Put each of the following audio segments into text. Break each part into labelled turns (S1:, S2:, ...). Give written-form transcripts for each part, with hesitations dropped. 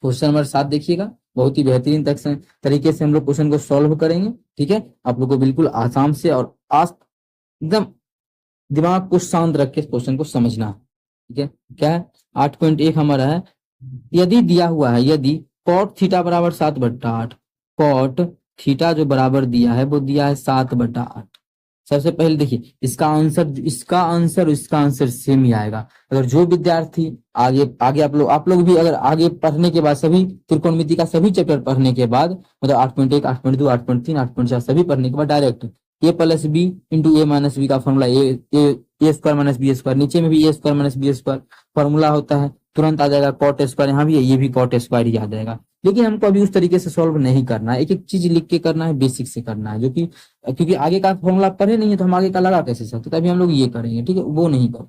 S1: Question number 7 देखिएगा, बहुत ही बेहतरीन तरीके से हम लोग क्वेश्चन को सॉल्व करेंगे। ठीक है, आप लोग को बिल्कुल आसाम से और एकदम दिमाग को शांत रख के क्वेश्चन को समझना है। ठीक है, क्या है 8.1 हमारा है, यदि दिया हुआ है, यदि कॉट थीटा बराबर 7/8, कॉट थीटा जो बराबर दिया है वो दिया है 7/8। सबसे पहले देखिए इसका आंसर सेम ही आएगा। अगर जो विद्यार्थी आगे आगे आप लोग भी अगर आगे पढ़ने के बाद सभी त्रिकोणमिति का सभी चैप्टर पढ़ने के बाद मतलब 8.1, 8.2, 8.3, 8.4 सभी पढ़ने के बाद direct a plus B into A minus B का formula A square minus B square, नीचे में भी A square minus B square formula होता है, तुरंत आ जाएगा कॉट स्क्वायर, यहाँ भी है ये भी कॉट स्क्वायर ही आ जाएगा। लेकिन हमको अभी उस तरीके से सॉल्व नहीं करना है, एक एक चीज लिख के करना है, बेसिक से करना है, जो कि क्योंकि आगे का फॉर्मूला पढ़े नहीं है तो हम आगे का लगा कैसे सकते, तभी हम लोग ये करेंगे। ठीक है, वो नहीं कर।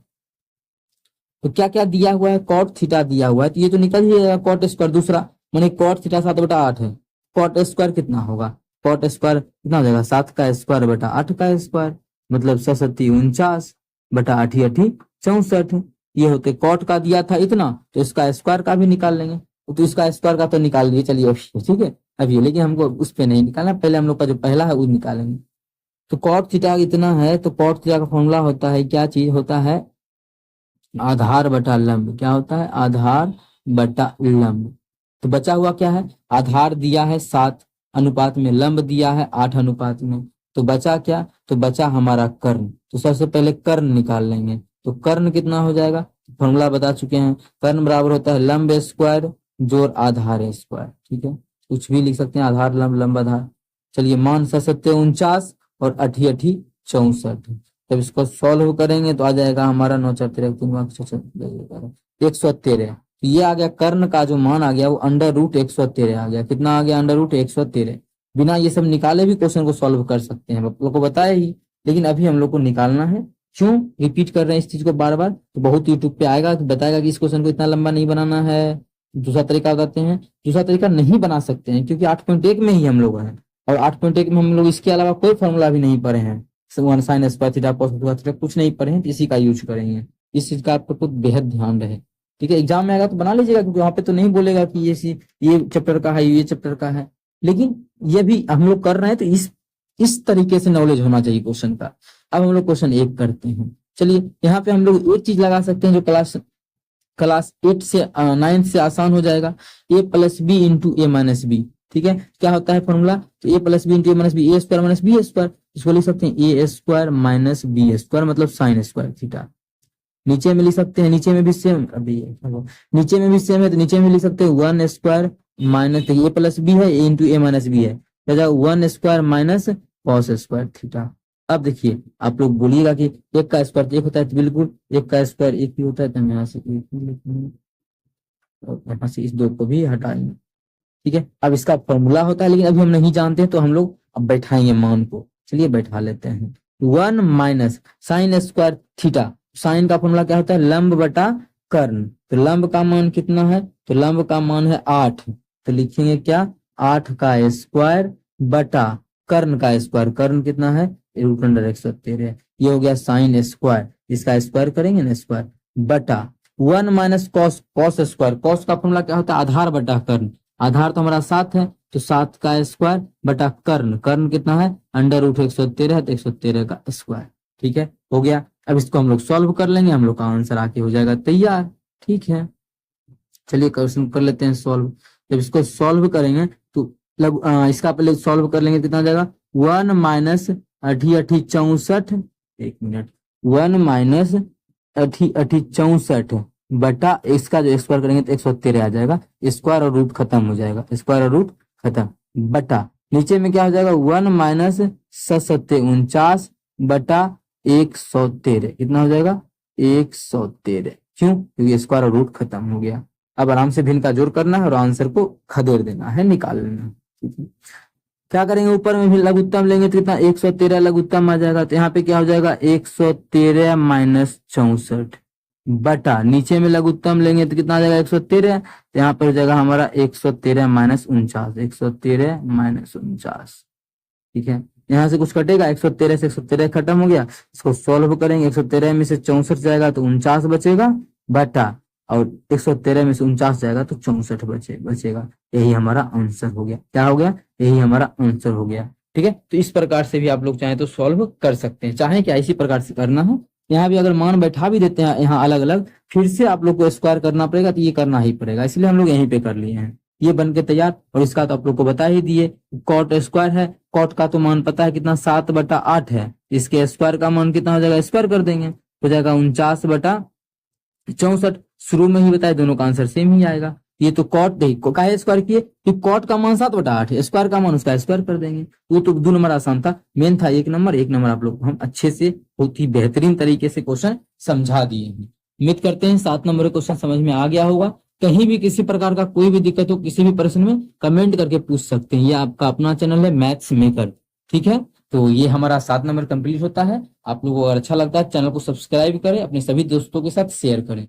S1: तो क्या क्या दिया हुआ है, कॉट थीटा दिया हुआ है, तो ये तो निकल ही जाएगा कॉट स्क्वायर, दूसरा माने कॉट थीटा 7/8 है, कॉट स्क्वायर कितना होगा, कॉट स्क्वायर कितना हो जाएगा 7 का स्क्वायर बटा 8 का स्क्वायर, मतलब 7×7 बटा 8×8 64। ये होते कॉट का दिया था इतना, तो इसका स्क्वायर का भी निकाल लेंगे, तो इसका स्क्वायर का तो निकाल लिए चलिए। ठीक है अभी, लेकिन हमको उस पर नहीं निकालना, पहले हम लोग का जो पहला है वो निकालेंगे। तो कॉट थीटा इतना है, तो कॉट थीटा का फॉर्मूला होता है, क्या चीज होता है, आधार बटा लंब। क्या होता है, आधार बटा लंब। तो बचा हुआ क्या है, आधार दिया है 7 अनुपात में, लंब दिया है 8 अनुपात में, तो बचा क्या, तो बचा हमारा कर्ण। तो सबसे पहले कर्ण निकाल लेंगे, तो कर्ण कितना हो जाएगा, फॉर्मूला बता चुके हैं, कर्ण बराबर होता है लंब स्क्वायर जोड़ आधार स्क्वायर। ठीक है, कुछ भी लिख सकते हैं, आधार लंब लंब आधार। चलिए मान 7×7 और 8×8 64। जब इसको सॉल्व करेंगे तो आ जाएगा हमारा 9×4 113। तो ये आ गया कर्ण का जो मान आ गया वो √113 आ गया। कितना आ गया, √113। बिना ये सब निकाले भी क्वेश्चन को सॉल्व कर सकते हैं, आप लोग को बताया ही, लेकिन अभी हम लोग को निकालना है। क्यों रिपीट कर रहे हैं इस चीज को बार बार, तो बहुत यूट्यूब पे आएगा तो बताएगा कि इस क्वेश्चन को इतना लंबा नहीं बनाना है, दूसरा तरीका बताते हैं। दूसरा तरीका नहीं बना सकते हैं क्योंकि 8.1 में ही हम लोग हैं, और 8.1 में हम लोग इसके अलावा कोई फॉर्मूला भी नहीं पढ़े हैं, one sine square theta cos square theta कुछ नहीं पढ़े हैं, तो इसी का यूज करेंगे। इस चीज का आपको तो बेहद ध्यान रहे। ठीक है, एग्जाम में आएगा तो बना लीजिएगा, क्योंकि वहां पे तो नहीं बोलेगा कि ये चैप्टर का है, ये चैप्टर का है, लेकिन ये भी हम लोग कर रहे हैं, तो इस तरीके से नॉलेज होना चाहिए क्वेश्चन का। अब हम लोग क्वेश्चन 1 करते हैं। चलिए यहाँ पे हम लोग एक चीज लगा सकते हैं जो क्लास 8 से 9 से आसान हो जाएगा, a plus B into A minus B. ठीक है, क्या होता है फॉर्मूला, तो a plus B into A minus B, A square minus B square, इसको लिख सकते हैं A square minus B square, मतलब साइन स्क्वायर थीटा। नीचे में लिख सकते हैं, नीचे में भी सेम, अभी नीचे में भी सेम है तो नीचे में लिख सकते हैं 1 स्क्वायर माइनस, ए प्लस बी है, ए इंटू ए माइनस बी है, 1 square minus cos square theta. अब देखिए आप लोग बोलिएगा कि एक का स्क्वायर एक होता है, तो बिल्कुल एक का स्क्वायर एक ही होता है, तो हम यहाँ से एक ही लिखेंगे और यहाँ से इस 2 को भी हटाएंगे। ठीक है, अब इसका फॉर्मूला होता है, लेकिन अभी हम नहीं जानते हैं, तो हम लोग अब बैठाएंगे मान को। चलिए बैठा लेते हैं, 1 minus sine square theta, sine का फॉर्मूला क्या होता है, लंब बटा कर्ण। तो लंब का मान कितना है, तो लंब का मान है 8, तो लिखेंगे क्या 8 का स्क्वायर बटा कर्ण का स्क्वायर, कर्ण कितना है √113। ये हो गया साइन स्क्वायर, इसका स्क्वायर करेंगे ना स्क्वायर, बटा 1 माइनस कॉस स्क्वायर, कॉस का फॉर्मूला क्या होता है आधार बटा कर्ण, आधार तो हमारा 7 है, तो 7 का स्क्वायर बटा कर्ण, कर्ण कितना है √113 है, तो 113 का स्क्वायर। ठीक है, हो गया। अब इसको हम लोग सॉल्व कर लेंगे, हम लोग का आंसर आके हो जाएगा तैयार। ठीक है, चलिए क्वेश्चन कर लेते हैं सॉल्व। जब इसको सॉल्व करेंगे तो इसका पहले सॉल्व कर लेंगे, कितना जाएगा 1 माइनस 8×8 एक मिनट, 1 माइनस 8×8 बटा इसका जो स्क्वायर करेंगे तो 113 आ जाएगा, स्क्वायर और रूट खत्म हो जाएगा, स्क्वायर और रूट खत्म, बटा नीचे में क्या हो जाएगा 1 माइनस 7×7 बटा 113, कितना हो जाएगा 113। क्यों, क्योंकि स्क्वायर और रूट खत्म हो गया। अब आराम से भिन्न का जोड़ करना है और आंसर को खदेड़ देना है, निकाल लेना। ठीक है, क्या करेंगे ऊपर में भी लघुत्तम लेंगे तो कितना 113 लघुत्तम आ जाएगा, तो यहाँ पे क्या हो जाएगा 113 माइनस 64 बटा नीचे में लघुत्तम लेंगे तो कितना आ जाएगा 113, तो यहाँ पर हो जाएगा हमारा 113 माइनस 49, 113 माइनस 49। ठीक है, यहाँ से कुछ कटेगा, 113 से 113 खत्म हो गया, इसको सॉल्व करेंगे, 113 में से 64 जाएगा तो 49 बचेगा, बटा और 113 में से 49 जाएगा तो 64 बचेगा। यही हमारा आंसर हो गया। क्या हो गया? यही हमारा आंसर हो गया। ठीक है, तो इस प्रकार से भी आप लोग चाहें तो सॉल्व कर सकते हैं। चाहे क्या इसी प्रकार से करना है, यहाँ भी अगर मान बैठा भी देते हैं यहाँ अलग अलग, फिर से आप लोग को स्क्वायर करना पड़ेगा, तो ये करना ही पड़ेगा, इसलिए हम लोग यहीं पे कर लिए हैं। ये बन के तैयार। और इसका तो आप लोग को बता ही दिए, कॉट स्क्वायर है, कॉट का तो मान पता है कितना, 7/8 है। इसके स्क्वायर का मान कितना हो जाएगा, स्क्वायर कर देंगे, हो जाएगा 49/64। शुरू में ही बताया दोनों का आंसर सेम ही आएगा। ये तो कॉट नहीं, काहे स्क्वायर किए कि कॉट का मान 7/8 है, स्क्वायर का मान उसका स्क्वायर कर देंगे। वो तो 2 नंबर आसान था, मेन था 1 नंबर। 1 नंबर आप लोग हम अच्छे से बहुत ही बेहतरीन तरीके से क्वेश्चन समझा दिए हैं। उम्मीद करते हैं 7 नंबर क्वेश्चन समझ में आ गया होगा। कहीं भी किसी प्रकार का कोई भी दिक्कत हो किसी भी प्रश्न में, कमेंट करके पूछ सकते हैं। ये आपका अपना चैनल है मैथ्स मेकर। ठीक है, तो ये हमारा 7 नंबर कंप्लीट होता है। आप लोगों को अगर अच्छा लगता है चैनल को सब्सक्राइब करें, अपने सभी दोस्तों के साथ शेयर करें।